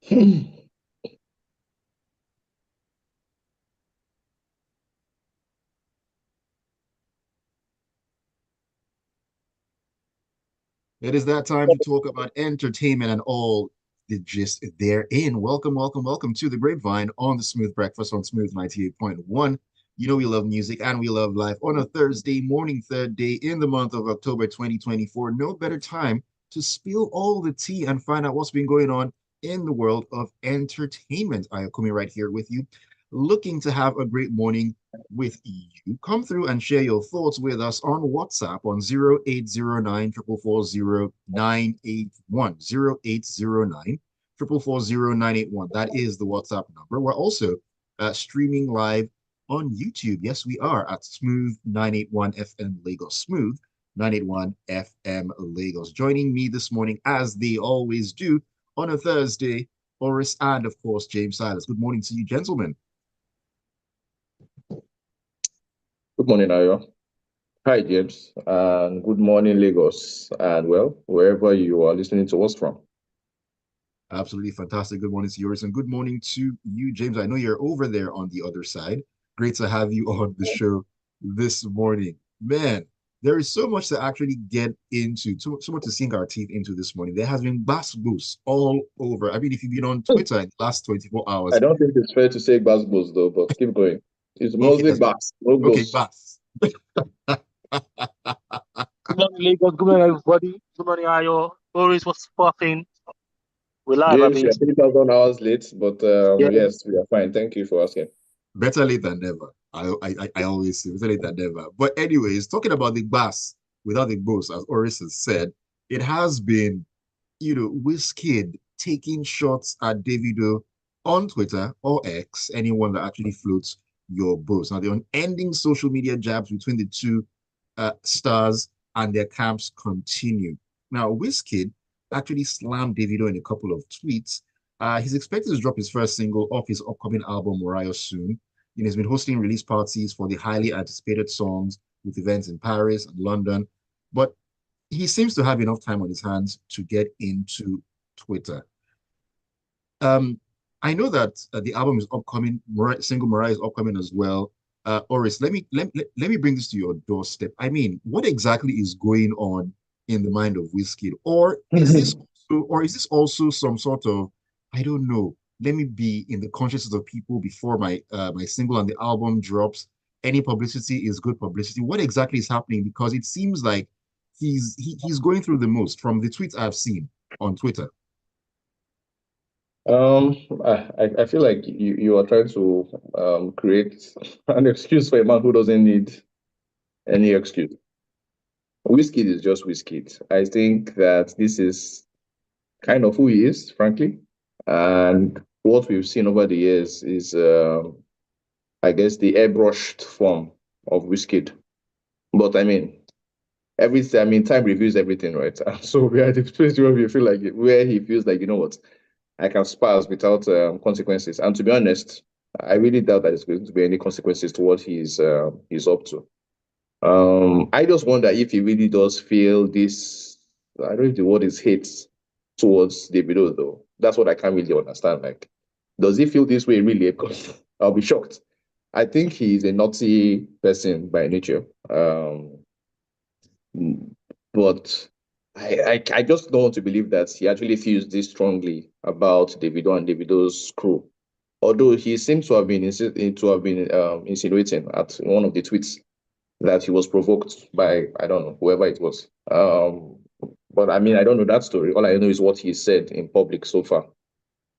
It is that time to talk about entertainment and all the gist therein. Welcome, welcome, welcome to the Grapevine on the Smooth Breakfast on Smooth 98.1. You know we love music and we love life on a Thursday morning, third day in the month of October 2024. No better time to spill all the tea and find out what's been going on in the world of entertainment. Ayokunmi right here with you, looking to have a great morning with you. Come through and share your thoughts with us on WhatsApp on 0809 444 981. 0809 444 981. That is the WhatsApp number. We're also streaming live on YouTube. Yes, we are at Smooth 981 FM Lagos. Smooth 981 FM Lagos. Joining me this morning, as they always do on a Thursday, Oris and, of course, James Silas. Good morning to you, gentlemen. Good morning, Ayo. Hi, James, and good morning, Lagos, and well, wherever you are listening to us from. Absolutely fantastic. Good morning to yours, and good morning to you, James. I know you're over there on the other side. Great to have you on the show this morning. Man, there is so much to actually get into, so much to sink our teeth into this morning. There has been bass boosts all over. I mean, if you've been on Twitter in the last 24 I hours, don't think it's fair to say basketballs though, but keep going. It's okay, mostly bas, no okay, goals. bass. Good morning, Lagos. Good morning, everybody. Good morning, Ayo. Oris was popping. We're live, I James, mean. you're 3,000 hours late, but Yeah. yes, we are fine. Thank you for asking. Better late than never. I always say better late than never. But anyways, talking about the bass without the boast, as Oris has said, it has been, Wizkid taking shots at Davido on Twitter or X, anyone that actually floats your boast. Now, the unending social media jabs between the two stars and their camps continue. Now, Wizkid actually slammed Davido in a couple of tweets. He's expected to drop his first single off his upcoming album, Mariah, soon. He's been hosting release parties for the highly anticipated songs with events in Paris and London. But he seems to have enough time on his hands to get into Twitter. Um, I know that the album is upcoming. Single Mariah is upcoming as well. Oris, let me bring this to your doorstep. I mean, what exactly is going on in the mind of Wizkid, or is this also some sort of, I don't know. Let me be in the consciousness of people before my single and the album drops. Any publicity is good publicity. What exactly is happening? Because it seems like he's going through the most from the tweets I've seen on Twitter. I feel like you are trying to create an excuse for a man who doesn't need any excuse. Wizkid is just Wizkid. I think that this is kind of who he is, frankly. And what we've seen over the years is, I guess, the airbrushed form of Wizkid. But I mean, time reveals everything, right? So we are at the place where we feel like where he feels like, you know what, I can spaz without consequences. And to be honest, I really doubt that there's going to be any consequences to what he's up to. I just wonder if he really does feel this. I don't know if the word is hate towards Davido though. That's what I can't really understand. Like, does he feel this way really? Because I'll be shocked. I think he's a naughty person by nature. But I just don't want to believe that he actually feels this strongly about Davido and Davido's crew. Although he seems to have been insinuating at one of the tweets that he was provoked by, I don't know, whoever it was. But I mean, I don't know that story. All I know is what he said in public so far.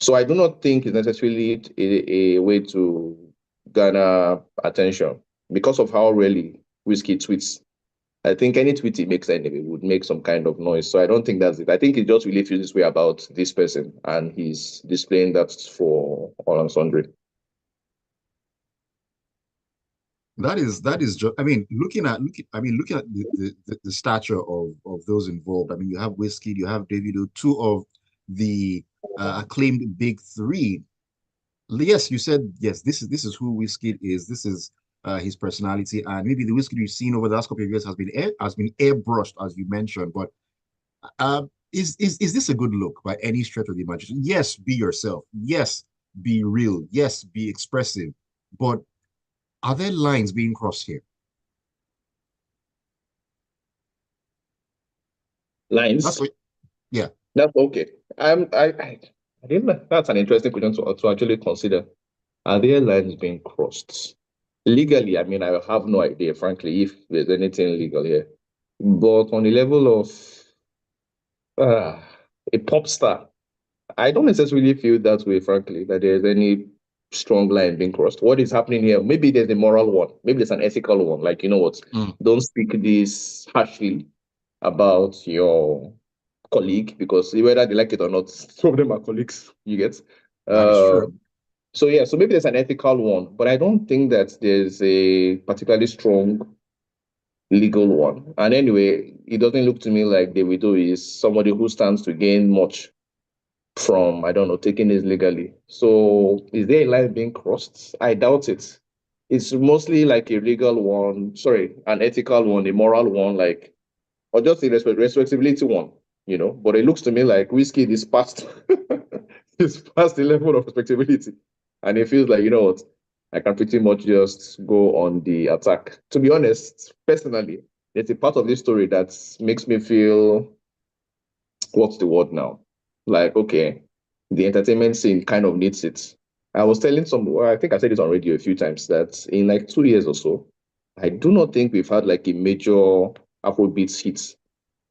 So I do not think it's necessarily a way to garner attention because of how rarely Whiskey tweets. I think any tweet he makes anyway would make some kind of noise. So I don't think that's it. I think he just really feels this way about this person and he's displaying that for all and sundry. That is just, I mean, looking at the stature of those involved. I mean, you have Wizkid, you have Davido, two of the acclaimed big three. Yes, you said yes. This is who Wizkid is. This is his personality, and maybe the Wizkid you've seen over the last couple of years has been airbrushed, as you mentioned. But Is this a good look by any stretch of the imagination? Yes, be yourself. Yes, be real. Yes, be expressive. But are there lines being crossed here? That's Lines. what, yeah. That's okay. I didn't know. That's an interesting question to actually consider. Are there lines being crossed? Legally, I mean, I have no idea, frankly, if there's anything legal here. But on the level of uh, a pop star, I don't necessarily feel that way, frankly, that there's any strong line being crossed. What is happening here? Maybe there's a moral one, maybe there's an ethical one. Like, you know what? Mm, Don't speak this harshly about your colleague because whether they like it or not, some of them are colleagues, you get. that is Uh, true. so yeah, so maybe there's an ethical one, but I don't think that there's a particularly strong legal one. And anyway, it doesn't look to me like Davido is somebody who stands to gain much from, I don't know, taking this legally. So is there a line being crossed? I doubt it. It's mostly like a legal one, sorry, an ethical one, a moral one, like, or just a respectability one, you know. But it looks to me like Wizkid is past is past the level of respectability. And it feels like, you know what, I can pretty much just go on the attack. To be honest, personally, there's a part of this story that makes me feel, what's the word now? Like, okay, the entertainment scene kind of needs it. I was telling well, I think I said it on radio a few times that in like 2 years or so, I do not think we've had like a major Afrobeats hit.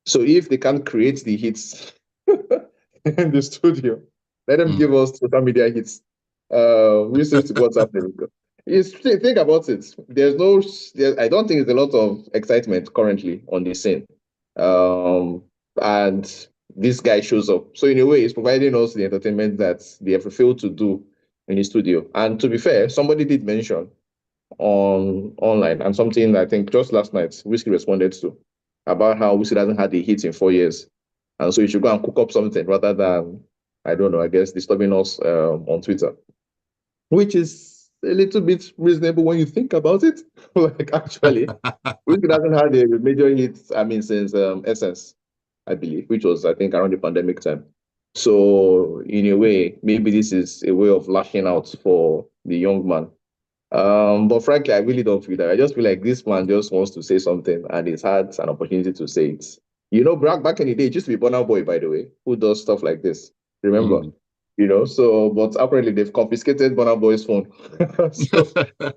So if they can't create the hits in the studio, let them Mm. give us social media hits. Research to what's happening. Think about it. I don't think there's a lot of excitement currently on the scene. Um, and this guy shows up. So in a way, he's providing us the entertainment that they have failed to do in the studio. And to be fair, somebody did mention on online and something I think just last night Whiskey responded to about how Whiskey hasn't had a hit in 4 years. And so you should go and cook up something rather than, I don't know, I guess disturbing us on Twitter, which is a little bit reasonable when you think about it. Like, actually, Whiskey hasn't had a major hit, I mean, since Essence, I believe, which was, I think, around the pandemic time. So, in a way, maybe this is a way of lashing out for the young man. But frankly, I really don't feel that. I just feel like this man just wants to say something and he's had an opportunity to say it. You know, back in the day, it used to be Burna Boy, by the way, who does stuff like this. Remember? Mm. You know, so but apparently they've confiscated Burna Boy's phone. So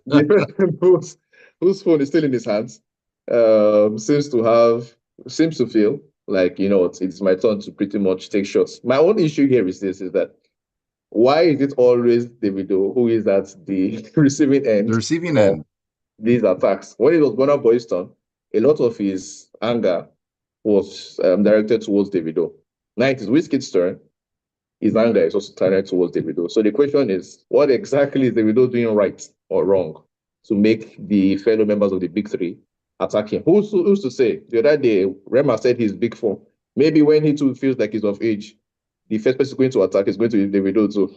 the person whose phone is still in his hands seems to feel like, you know, it's my turn to pretty much take shots. My own issue here is this: is that why is it always Davido who is at the receiving The end receiving of end. these attacks? When it was Burna Boy's turn, a lot of his anger was directed towards Davido. Now it is Wizkid's turn, his anger is also directed towards Davido. So the question is, what exactly is Davido doing right or wrong to make the fellow members of the big three attack him? Who's to say? The other day, Rema said he's big four. Maybe when he too feels like he's of age, the first person going to attack is going to be Davido too.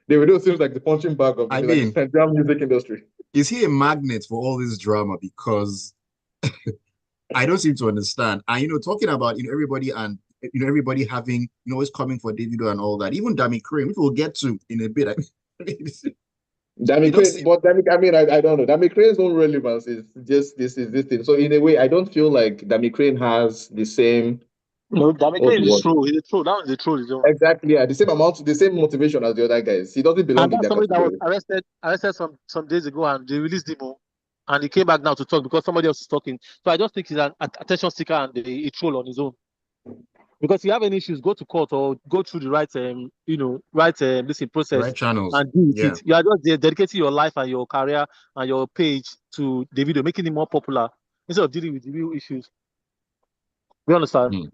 Davido seems like the punching bag of I the like mean, Nigerian music industry. is he a magnet for all this drama? Because I don't seem to understand. And talking about everybody and everybody having always coming for Davido and all that. Even Dami Crane, which we'll get to in a bit. Dami it don't Crane, seem. but Dami, I mean, I don't know. Dami Crane's own relevance is just this thing. So in a way, I don't feel like Dami Crane has the same, No, Damika what's the is word? true. He's a troll. That was the troll. His own. Exactly, yeah, the same amount, the same motivation as the other guys. He doesn't And belong in that's their somebody that was category. arrested some days ago, and they released him, and he came back now to talk because somebody else is talking. So I just think he's an attention seeker and a troll on his own. Because if you have any issues, go to court or go through the right, right, listen The right process channels. and deal with Yeah. it. You are just dedicating your life and your career and your page to the video, making it more popular instead of dealing with the real issues. You understand? Mm.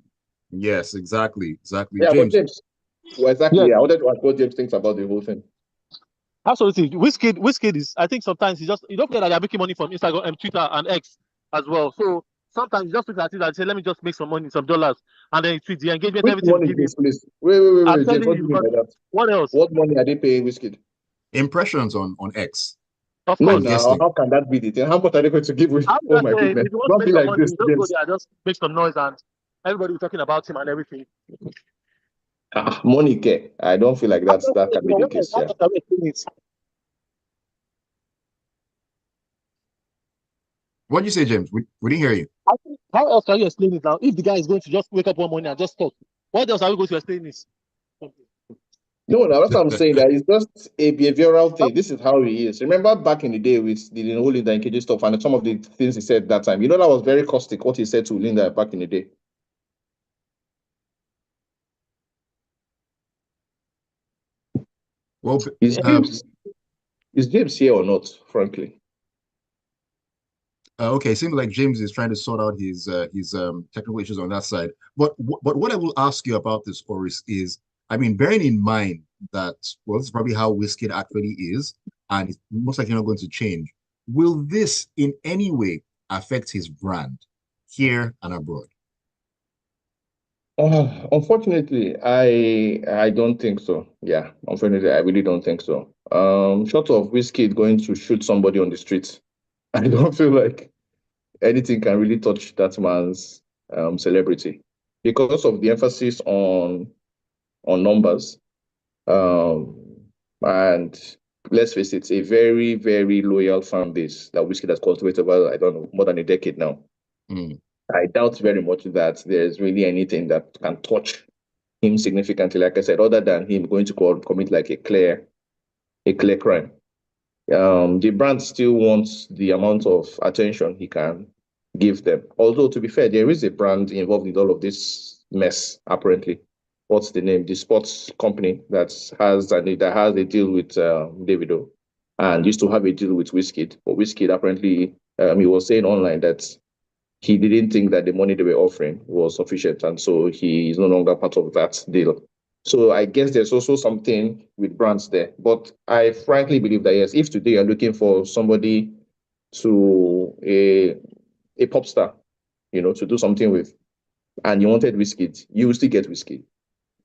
Yes, exactly. Exactly. Yeah, but James, James, well, exactly. Yes, Yeah, I wanted to ask what James thinks about the whole thing. absolutely. Wizkid is. I think sometimes you don't forget that they're making money from Instagram and Twitter and X as well. So sometimes you just look at it and say, let me just make some money, some dollars, and then tweet the engagement, Which everything one will is give him. this, please? Wait, I'm James. telling What you do you mean because by that? what else? What money are they paying Wizkid? impressions on X. Of No, I'm course. now, guessing. how can that be the thing? How much are they going to give with? I'm Oh just my saying, goodness! if you want to Don't make be some like money, this, you just go James. there and just make some noise everybody was talking about him and everything. Monique, I don't feel like that can be the case. Yeah. What did you say, James? We didn't hear you. How else can you explain it now? If the guy is going to just wake up one morning and just talk, what else are we going to explain this? No, that's what I'm saying. That it's just a behavioral thing. This is how he is. Remember back in the day with the whole Linda and KJ stuff and some of the things he said that time. You know, that was very caustic, what he said to Linda back in the day. Well, is James here or not, frankly? okay, seems like James is trying to sort out his technical issues on that side. But what I will ask you about this, Oris, is, I mean, bearing in mind that, well, this is probably how Wizkid actually is, and it's most likely not going to change. Will this in any way affect his brand here and abroad? Unfortunately, I don't think so. Yeah, unfortunately, I really don't think so. Short of Wizkid going to shoot somebody on the street, I don't feel like anything can really touch that man's celebrity because of the emphasis on numbers. And let's face it, it's a very, very loyal fan base that Wizkid has cultivated over, I don't know, more than a decade now. Mm. I doubt very much that there's really anything that can touch him significantly, like I said, other than him going to commit like a clear crime. The brand still wants the amount of attention he can give them. Although, to be fair, there is a brand involved in all of this mess, apparently. What's the name? The sports company that has a deal with Davido and used to have a deal with Wizkid. But Wizkid apparently, he was saying online that he didn't think that the money they were offering was sufficient, and so he is no longer part of that deal. So I guess there's also something with brands there. But I frankly believe that yes, if today you're looking for somebody to a pop star, to do something with, and you wanted Wizkid, you will still get Wizkid.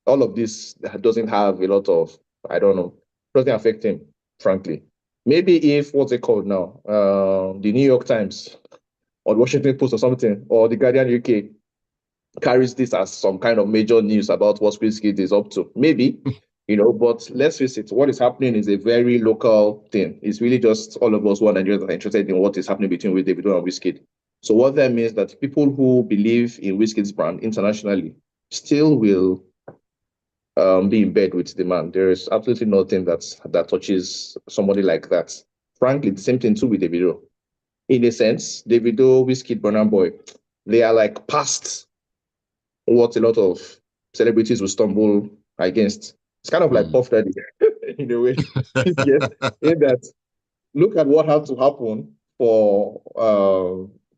All of this doesn't have a lot of, I don't know, doesn't affect him, frankly. Maybe if, what's it called now? The New York Times or the Washington Post or something, or the Guardian UK carries this as some kind of major news about what Wizkid is up to. Maybe, but let's face it, what is happening is a very local thing. It's really just all of us who are Nigerians that are interested in what is happening between Davido and Wizkid. So what that means that people who believe in Wizkid's brand internationally still will be in bed with the man. There is absolutely nothing that touches somebody like that. Frankly, the same thing too with Davido. In a sense, Davido, Wizkid, Burna Boy, they are like past what a lot of celebrities will stumble against. It's kind of like Puff Daddy in a way. Yes, in that, look at what had to happen for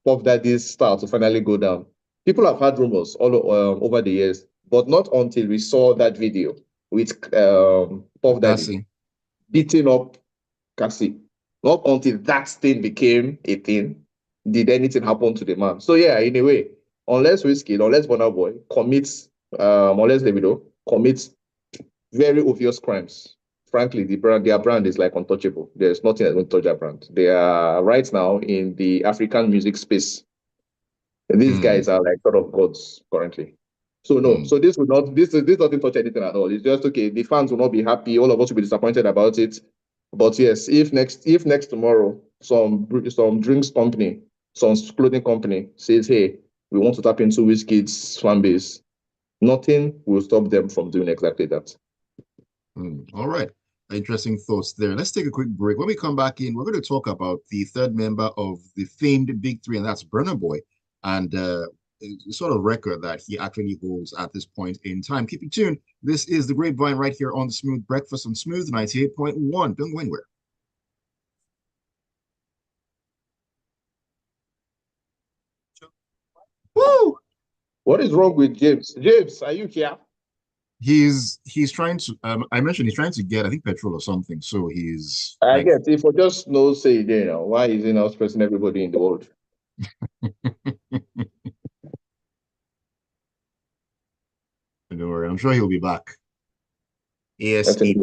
Puff Daddy's star to finally go down. People have had rumors all over the years, but not until we saw that video with Puff Daddy beating up Cassie. Not until that thing became a thing did anything happen to the man. So yeah, in a way, unless Wizkid, unless Burna Boy commits, unless Davido commits very obvious crimes, frankly, their brand is like untouchable. There's nothing that will touch their brand. They are right now in the African music space. These guys are like sort of gods currently. So no, so this doesn't touch anything at all. It's just okay. The fans will not be happy. All of us will be disappointed about it. But yes, if next tomorrow some drinks company, some clothing company says, hey, we want to tap into Wizkid's fan base, nothing will stop them from doing exactly that. All right. Interesting thoughts there. Let's take a quick break. When we come back in, we're going to talk about the third member of the famed Big Three, and that's Burna Boy, and the sort of record that he actually holds at this point in time. Keep it tuned. This is The Grapevine right here on the Smooth Breakfast on Smooth 98.1. Don't go anywhere. Woo! What is wrong with James? James, are you here? He's trying to I mentioned he's trying to get, I think, petrol or something. So he's I guess if we just no say there now, why is he now stressing everybody in the world? Don't worry, I'm sure he'll be back. Yes. Okay,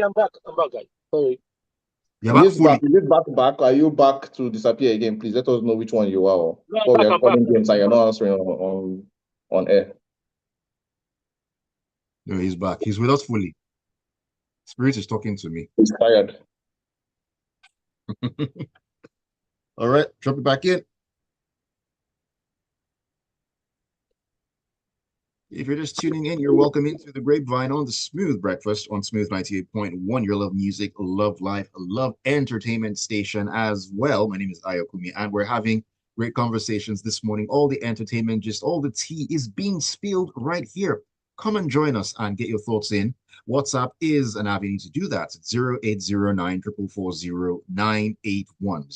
I'm back, guys. Sorry. Is it back? Are you back to disappear again? Please let us know which one you are. No, we are calling games and you're not answering on on air. No, he's back. He's with us fully. Spirit is talking to me. He's tired. All right, drop it back in. If you're just tuning in, you're welcome into the Grapevine on the Smooth Breakfast on Smooth 98.1, your love music, love life, love entertainment station as well. My name is Ayokunmi, and we're having great conversations this morning. All the entertainment, just all the tea is being spilled right here. Come and join us and get your thoughts in. WhatsApp is an avenue to do that. 0809 444 0981.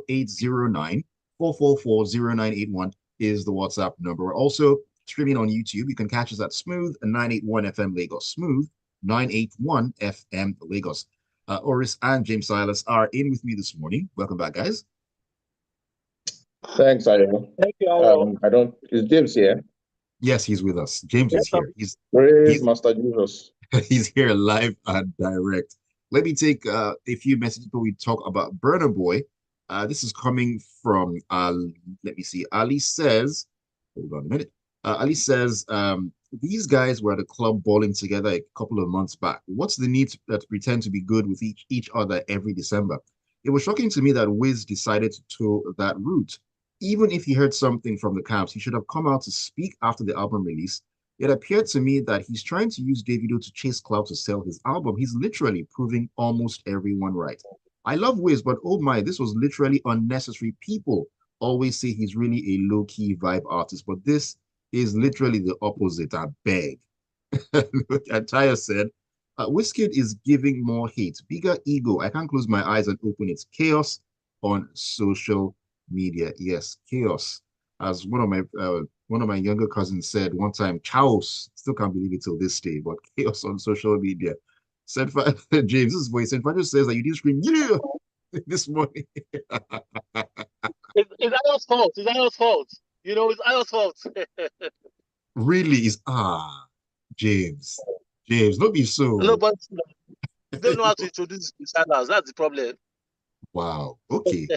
0809 444 0981 is the WhatsApp number. We're also streaming on YouTube. You can catch us at Smooth 981 FM Lagos. Smooth 981 FM Lagos. Oris and James Silas are in with me this morning. Welcome back, guys. Thanks, Ayo. Thank you, Ayo. Is James here? Yes, he's with us. James is here. Praise Master Jesus. He's here live and direct. Let me take a few messages before we talk about Burna Boy. This is coming from, let me see. Ali says, hold on a minute. Ali says, these guys were at a club balling together a couple of months back. What's the need to pretend to be good with each other every December? It was shocking to me that Wiz decided to tour that route. Even if he heard something from the camps, he should have come out to speak after the album release. It appeared to me that he's trying to use Davido to chase clout to sell his album. He's literally proving almost everyone right. I love Wiz, but oh my, this was literally unnecessary. People always say he's really a low-key vibe artist, but this is literally the opposite. I beg. Look, Ataya said, Wizkid is giving more hate, bigger ego. I can't close my eyes and open it. Chaos on social media. Yes, chaos. As one of my younger cousins said one time, chaos. Still can't believe it till this day, but chaos on social media. James, this voice, Senfajo says that you didn't scream, yeah, this morning. It's Ayo's fault. It's Ayo's fault. You know, it's Ayo's fault. Really is James. James, don't be so. No, but you don't know how to introduce Silas. That's the problem. Wow. Okay.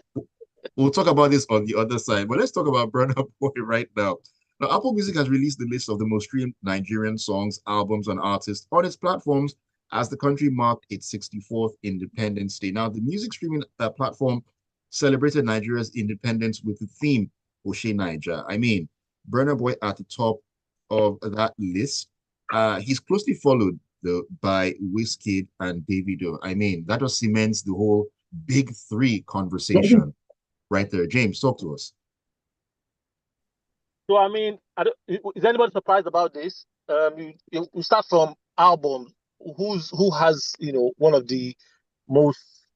We'll talk about this on the other side, but let's talk about Burna Boy right now. Now, Apple Music has released the list of the most streamed Nigerian songs, albums, and artists on its platforms as the country marked its 64th Independence Day. Now, the music streaming platform celebrated Nigeria's independence with the theme Oshe Naija. I mean, Burna Boy at the top of that list. He's closely followed though by Wizkid and Davido. I mean, that just cements the whole big three conversation right there. James, talk to us. So, I mean, is anybody surprised about this? You start from albums. Who has, you know, one of the most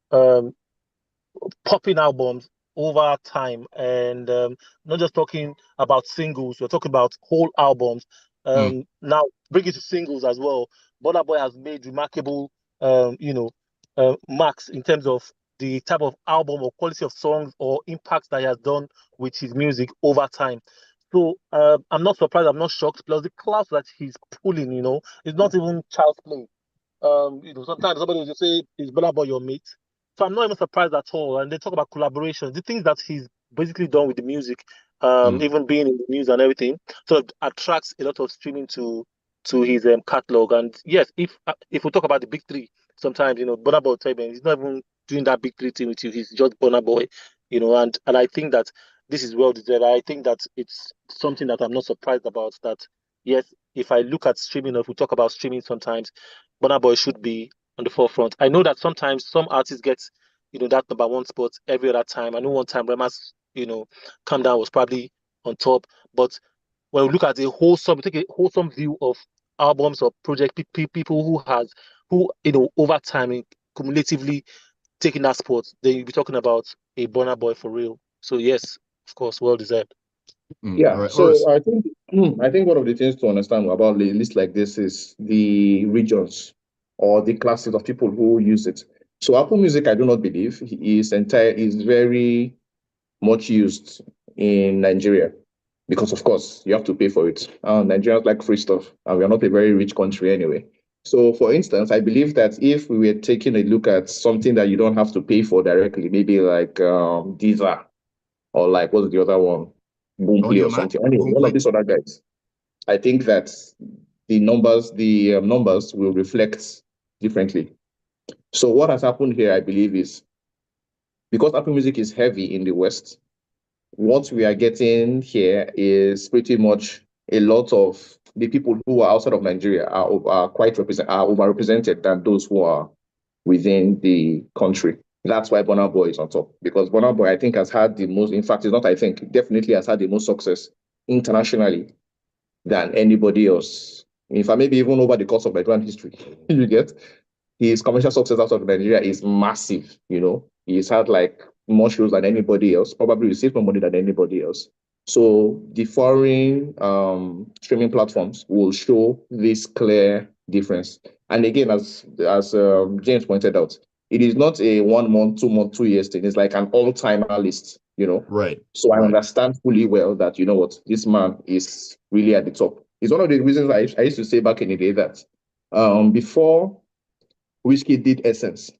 popping albums over time, and not just talking about singles, we're talking about whole albums. Now bring it to singles as well. Burna Boy has made remarkable marks in terms of the type of album or quality of songs or impact that he has done with his music over time. So I'm not surprised, I'm not shocked. Plus the class that he's pulling, you know, it's not even child's play. Sometimes somebody will just say, "Is Burna Boy your mate?" So I'm not even surprised at all. And they talk about collaboration, the things that he's basically done with the music, even being in the news and everything, sort of attracts a lot of streaming to his catalog. And yes, if we talk about the big three, sometimes Burna Boy he's not even doing that big three thing with you. He's just Burna Boy, and I think that this is well deserved. I think that it's something that I'm not surprised about. That yes, if I look at streaming, or if we talk about streaming, sometimes Burna Boy should be on the forefront. I know that sometimes some artists get, that number one spot every other time. I know one time Rema's, Calm Down was probably on top. But when we look at take a wholesome view of albums or project people who over time cumulatively taking that spot, then you'll be talking about a Burna Boy for real. So yes, of course, well deserved. Yeah, right. so I think one of the things to understand about a list like this is the regions or the classes of people who use it. So Apple Music, I do not believe is very much used in Nigeria because, of course, you have to pay for it. Nigerians like free stuff, and we are not a very rich country anyway. So, for instance, I believe that if we were taking a look at something that you don't have to pay for directly, maybe like Deezer or like what's the other one? Boomplay or something. Anyway, one of these other guys. I think that the numbers will reflect differently. So what has happened here, I believe, is because Apple Music is heavy in the West, what we are getting here is pretty much a lot of the people who are outside of Nigeria are overrepresented than those who are within the country. That's why Burna Boy is on top, because Burna Boy, I think, has had the most, in fact, it's not, I think, definitely has had the most success internationally than anybody else. In fact, maybe even over the course of Nigerian history, you get his commercial success out of Nigeria is massive. He's had like more shows than anybody else, probably received more money than anybody else. So the foreign streaming platforms will show this clear difference. And again, as James pointed out, it is not a 1 month, 2 month, 2 years thing. It's like an all-timer list. Right. So I Right. understand fully well that, you know what, this man is really at the top. It's one of the reasons I used to say back in the day that before Wizkid did Essence,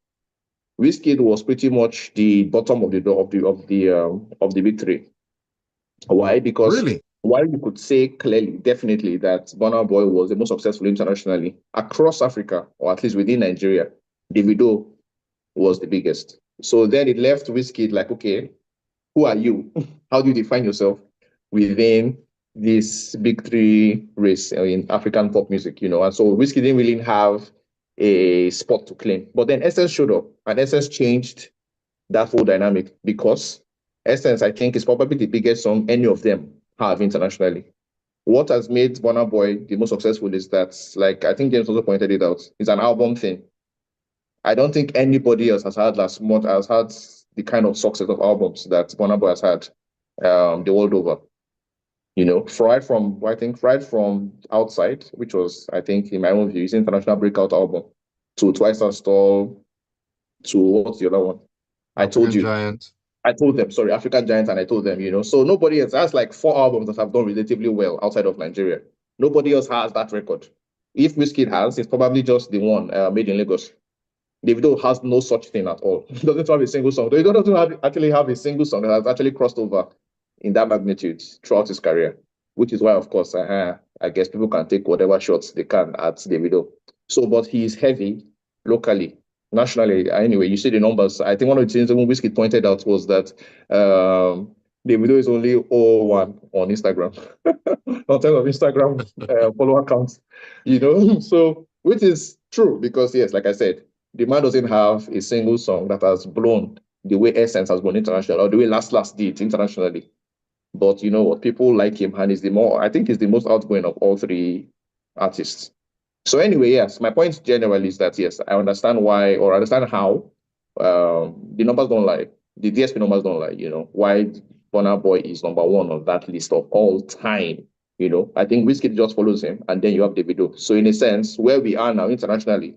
Wizkid was pretty much the bottom of the door of the big three. Why? Because Really? while you could say clearly, definitely that Burna Boy was the most successful internationally across Africa, or at least within Nigeria, Davido was the biggest. So then it left Wizkid like, okay, who are you? How do you define yourself within this big three race in African pop music? And so Wizkid didn't really have a spot to claim. But then Essence showed up, and Essence changed that whole dynamic because Essence, I think, is probably the biggest song any of them have internationally. What has made Burna Boy the most successful is that, like I think James also pointed it out, it's an album thing. I don't think anybody else has had the kind of success of albums that Burna Boy has had the world over. Fried from Outside, which was, I think, in my own view, his international breakout album, to Twice as Tall, to what's the other one? I told African you. Giant. I told them, sorry, African Giant, and I told them. So nobody else has like 4 albums that have done relatively well outside of Nigeria. Nobody else has that record. If Wizkid has, it's probably just the one made in Lagos. Davido has no such thing at all. He doesn't have a single song. He doesn't actually have a single song that has actually crossed over in that magnitude throughout his career, which is why, of course, I guess people can take whatever shots they can at Davido. So, but he is heavy locally, nationally. Anyway, you see the numbers. I think one of the things that Wizkid pointed out was that Davido is only 0 on Instagram, on terms of Instagram follower counts, So, which is true because, yes, like I said, the man doesn't have a single song that has blown the way Essence has blown international, or the way Last did internationally. But you know what? People like him, and I think he's the most outgoing of all three artists. So anyway, yes, my point generally is that yes, I understand why, or understand how the numbers don't lie. The DSP numbers don't lie. Why Burna Boy is #1 on that list of all time. I think Wizkid just follows him, and then you have Davido. So in a sense, where we are now internationally,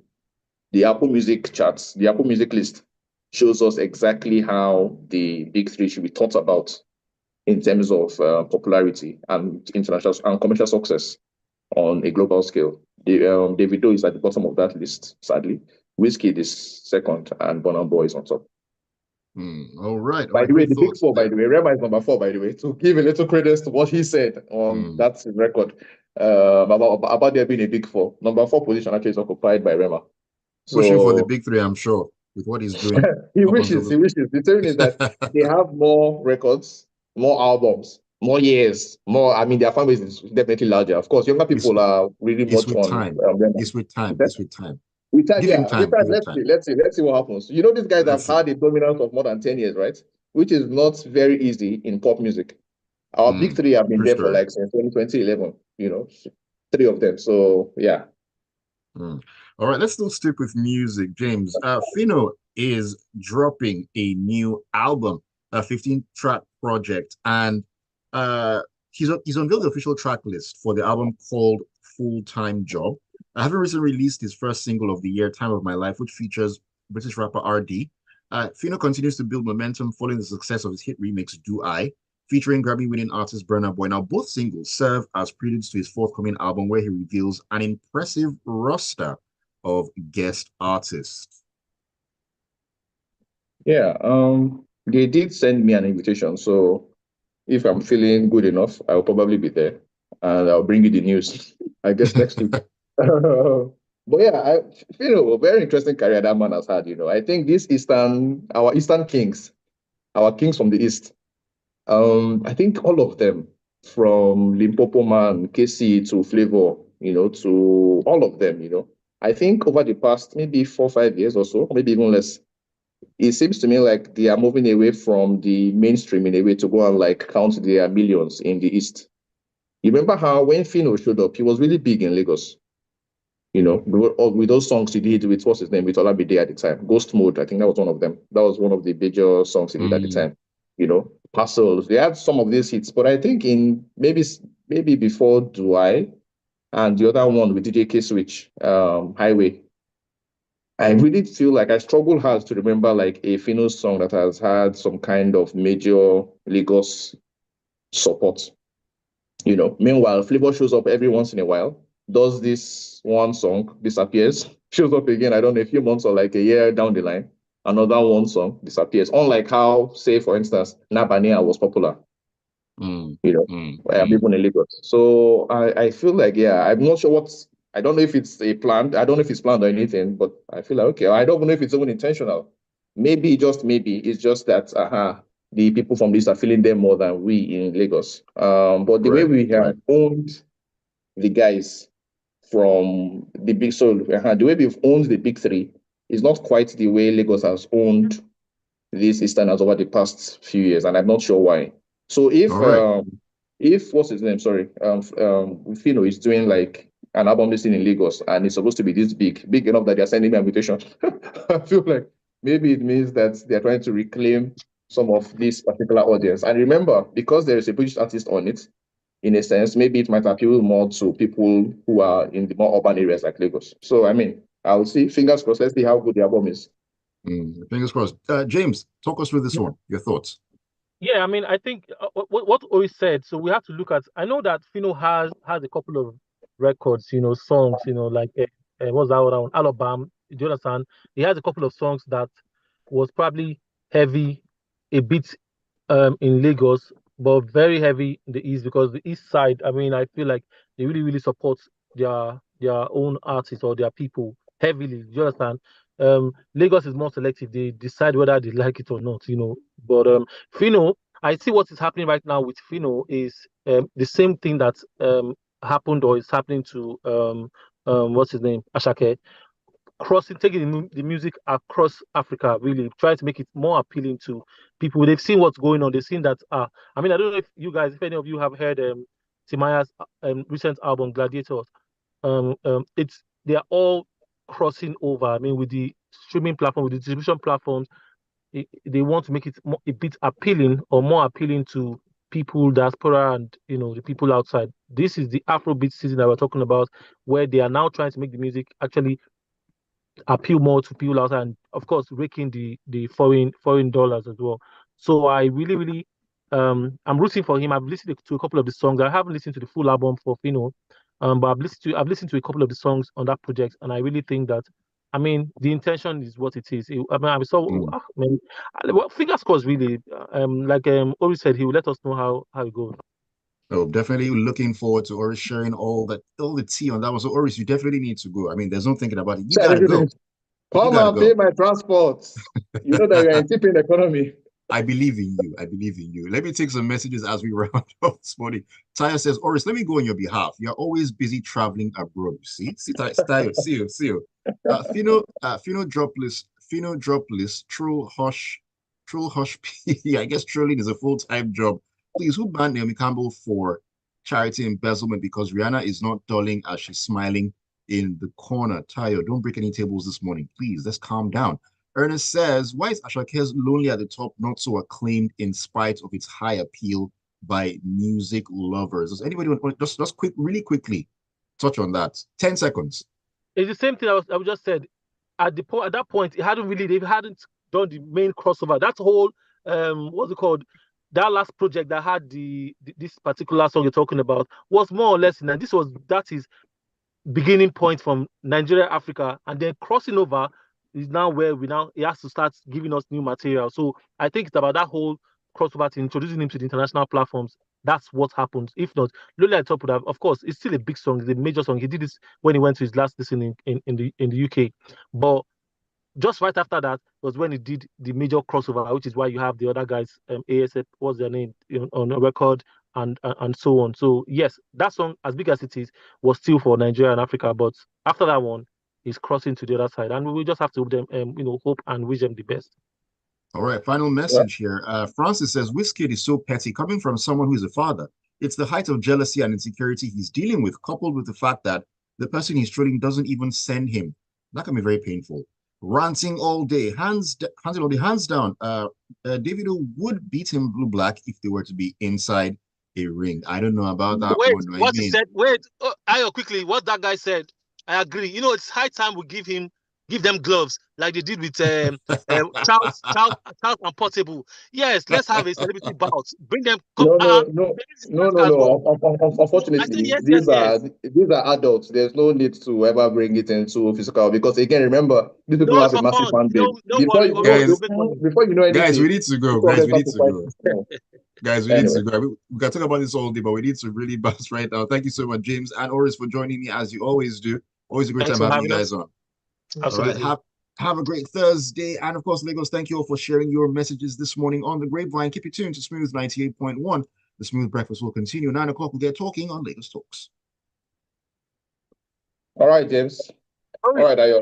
the Apple Music charts, the Apple Music list shows us exactly how the big three should be thought about in terms of popularity and international and commercial success on a global scale. Davido is at the bottom of that list, sadly. Wizkid is second, and Burna Boy is on top. All right. By the way, Great the big thoughts four, by there. the way, Rema is #4, by the way, to give a little credence to what he said on that record about there being a big four. #4 position actually is occupied by Rema. Pushing for the So big three, I'm sure, with what he's doing he up until wishes. The thing is that this. they have more records, more albums, more years, more. I mean, their fan base is definitely larger. Of course, younger it's, people are really it's much with on time. Rema. It's with time. Okay? It's with time. With time, Give him yeah. With time. time, Give him time. let's see what happens. These guys have Let's see. had a dominance of more than 10 years, right? Which is not very easy in pop music. Our big three have been True there for story. like since 2011, three of them. So yeah. All right, let's still stick with music, James. Fino is dropping a new album, a 15-track project, and he's unveiled the official track list for the album called Full Time Job. I haven't recently released his first single of the year, Time of My Life, which features British rapper RD. Fino continues to build momentum following the success of his hit remix Do I, featuring Grammy-winning artist Burna Boy. Now, both singles serve as preludes to his forthcoming album, where he reveals an impressive roster of guest artists. Yeah. They did send me an invitation, so if I'm feeling good enough, I'll probably be there. and I'll bring you the news, I guess, next week. But yeah, a very interesting career that man has had. I think our Eastern kings, our kings from the East, I think all of them, from Limpopo Man, KC to Flavor, to all of them, I think over the past maybe 4 or 5 years or so, maybe even less, it seems to me like they are moving away from the mainstream in a way to go and like count their millions in the East. You remember how when Fino showed up, he was really big in Lagos, with those songs he did with what's his name, with Olabide at the time. Ghost Mode, I think that was one of them. That was one of the major songs he did at the time. Parcels. They had some of these hits, but I think in maybe before Do I and the other one with DJ K Switch, Highway. I really feel like I struggle hard to remember like a Fino song that has had some kind of major Lagos support. Meanwhile, Flavor shows up every once in a while, does this one song, disappears, shows up again, I don't know, a few months or like a year down the line, another one song disappears. Unlike how, say, for instance, Nabania was popular, even in Lagos. So I feel like, yeah, I'm not sure I don't know if it's I don't know if it's planned or anything, but I feel like, okay, I don't know if it's even intentional. Maybe, just maybe, it's just that, the people from this are feeling them more than we in Lagos. But the way we have owned the guys from the big, so the way we've owned the big three is not quite the way Lagos has owned these Easterners over the past few years, and I'm not sure why. So if what's his name? Sorry, Fino is doing like an album listing in Lagos, and it's supposed to be this big enough that they're sending me an invitation. I feel like maybe it means that they're trying to reclaim some of this particular audience. And remember, because there is a British artist on it, in a sense, maybe it might appeal more to people who are in the more urban areas like Lagos. So, I mean, I'll see. Fingers crossed. Let's see how good the album is. Fingers crossed. James, talk us through this one. Your thoughts. Yeah, I mean, I think what Ori said. So we have to look at. I know that Fino has a couple of records, songs, like what's that one? Alabama. Do you understand? He has a couple of songs that was probably heavy, a bit in Lagos, but very heavy in the East, because the East side, I mean, I feel like they really, really support their own artists or their people heavily. Do you understand? Lagos is more selective. They decide whether they like it or not, But Fino, I see what is happening right now with Fino is the same thing that happened or is happening to what's his name, Ashake, taking the music across Africa, really trying to make it more appealing to people. They've seen what's going on. They've seen that. I mean, I don't know if any of you have heard Timaya's recent album Gladiators. They are all crossing over. I mean, with the streaming platform, with the distribution platforms, they want to make it a bit appealing or more appealing to people, diaspora, and the people outside. This is the Afrobeat season that we're talking about, where they are now trying to make the music actually appeal more to people outside, and of course raking the foreign dollars as well. So I really, really I'm rooting for him. I've listened to a couple of the songs. I haven't listened to the full album for Fino, but I've listened to a couple of the songs on that project, and I really think that, I mean, the intention is what it is. I mean, man, well, fingers crossed, really. Like Ori said, he will let us know how it goes. Oh, definitely looking forward to Oris sharing all the tea on that one. So Oris, you definitely need to go. I mean, there's no thinking about it. You gotta go. Come and pay my transport. You know that you're in tipping economy. I believe in you. I believe in you. Let me take some messages as we round off this morning. Taya says, Oris, let me go on your behalf. You're always busy traveling abroad. See, Taya, see you. Fino dropless, troll hush P. I guess trolling is a full-time job. Please, who banned Naomi Campbell for charity embezzlement? Because Rihanna is not dulling as she's smiling in the corner. Tayo, don't break any tables this morning. Please, let's calm down. Ernest says, why is Ashake's Lonely at the Top not so acclaimed in spite of its high appeal by music lovers? Does anybody want really quickly touch on that? 10 seconds. It's the same thing I just said. At that point, they hadn't done the main crossover. That whole what's it called? That last project that had this particular song you're talking about was more or less, and that is beginning point from Nigeria, Africa, and then crossing over is now where he has to start giving us new material. So I think it's about that whole crossover to introducing him to the international platforms That's what happened. If not, Lonely at the Top would have, of course, it's still a big song, it's a major song. He did this when he went to his last listen in the UK. But just right after that was when he did the major crossover, which is why you have the other guys, ASF, what's their name, on a record and so on. So yes, that song, as big as it is, was still for Nigeria and Africa. But after that one, he's crossing to the other side, and we will just have to them, hope and wish them the best. All right, final Yeah. message here. Francis says, Wizkid is so petty coming from someone who is a father. It's the height of jealousy and insecurity he's dealing with, coupled with the fact that the person he's trolling doesn't even send him. That can be very painful. Ranting all day, hands down. Davido would beat him blue black if they were to be inside a ring. I don't know about that Wait, one. I what he mean, said? Wait, Ayo, quickly, what that guy said. I agree. It's high time we give them gloves like they did with Charles and Portable. Yes, let's have a celebrity bout. Bring them. Come, No, no, no, maybe this no, no, as well. no. I said Unfortunately, yes, yes, yes. these are adults. There's no need to ever bring it into physical because again, remember, these people No, it's have a for massive fun. fan base. Don't worry, guys, Before you know guys, we anything, need to go. people of Guys, them we start need to to fight. go. Yeah. Guys, we need Anyway, to go. We can talk about this all day, but we need to really bounce right now. Thank you so much, James and Oris, for joining me as you always do. Always a great thanks time for having you having guys us. on. All right, Absolutely. have a great Thursday, and of course, Lagos. Thank you all for sharing your messages this morning on the Grapevine. Keep it tuned to Smooth 98.1. The Smooth Breakfast will continue. 9 o'clock, we'll get talking on Lagos Talks. all right, James. All right, Ayo.